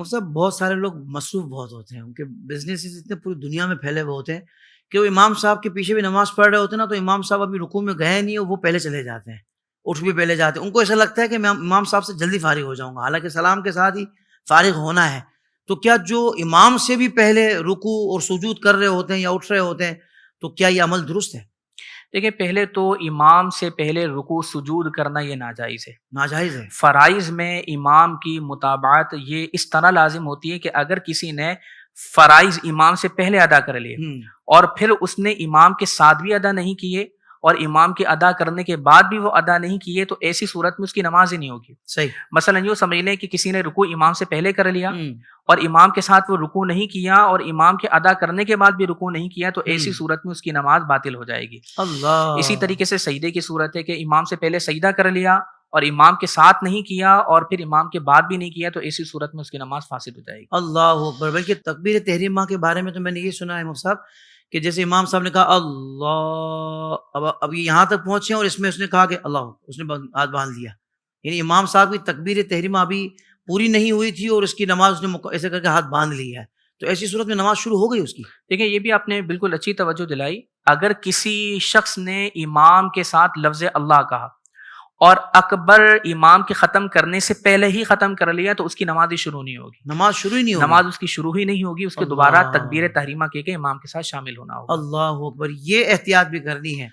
صاحب بہت سارے لوگ مصروف بہت ہوتے ہیں، ان کے بزنس اتنے پوری دنیا میں پھیلے ہوئے ہوتے ہیں کہ وہ امام صاحب کے پیچھے بھی نماز پڑھ رہے ہوتے ہیں نا، تو امام صاحب ابھی رکوع میں گئے نہیں اور وہ پہلے چلے جاتے ہیں، اٹھ بھی پہلے جاتے ہیں۔ ان کو ایسا لگتا ہے کہ میں امام صاحب سے جلدی فارغ ہو جاؤں گا، حالانکہ سلام کے ساتھ ہی فارغ ہونا ہے۔ تو کیا جو امام سے بھی پہلے رکوع اور سجود کر رہے ہوتے ہیں یا اٹھ رہے ہوتے ہیں، تو کیا یہ عمل درست ہے؟ دیکھیں، پہلے تو امام سے پہلے رکوع سجود کرنا یہ ناجائز ہے۔ ناجائز ہے؟ فرائض میں امام کی متابعت یہ اس طرح لازم ہوتی ہے کہ اگر کسی نے فرائض امام سے پہلے ادا کر لیے اور پھر اس نے امام کے ساتھ بھی ادا نہیں کیے اور امام کے ادا کرنے کے بعد بھی وہ ادا نہیں کیے، تو ایسی صورت میں اس کی نماز ہی نہیں ہوگی۔ صحیح۔ مثلا یوں سمجھ لیں کہ کسی نے رکوع امام سے پہلے کر لیا اور امام کے ساتھ وہ رکوع نہیں کیا اور امام کے ادا کرنے کے بعد بھی رکوع نہیں کیا، تو ایسی صورت میں اس کی نماز باطل ہو جائے گی۔ اللہ۔ اسی طریقے سے سجدے کی صورت ہے کہ امام سے پہلے سجدہ کر لیا اور امام کے ساتھ نہیں کیا اور پھر امام کے بعد بھی نہیں کیا، تو ایسی صورت میں اس کی نماز فاسد ہو جائے گی۔ اللہ اکبر۔ بلکہ تکبیر تحریمہ کے بارے میں تو میں نے یہ سنا ہے مفتی صاحب کہ جیسے امام صاحب نے کہا اللہ، اب یہاں تک پہنچے اور اس میں اس نے کہا کہ اللہ، اس نے ہاتھ باندھ لیا، یعنی امام صاحب کی تکبیر تحریمہ ابھی پوری نہیں ہوئی تھی اور اس کی نماز اس نے ایسے کر کے ہاتھ باندھ لی ہے، تو ایسی صورت میں نماز شروع ہو گئی اس کی؟ دیکھیں، یہ بھی آپ نے بالکل اچھی توجہ دلائی۔ اگر کسی شخص نے امام کے ساتھ لفظ اللہ کہا اور اکبر امام کے ختم کرنے سے پہلے ہی ختم کر لیا، تو اس کی نماز ہی شروع نہیں ہوگی۔ نماز شروع ہی نہیں ہوگی؟ نماز اس کی شروع ہی نہیں ہوگی، اس کے دوبارہ تکبیر تحریمہ کے امام کے ساتھ شامل ہونا ہوگا۔ اللہ اکبر، یہ احتیاط بھی کرنی ہے۔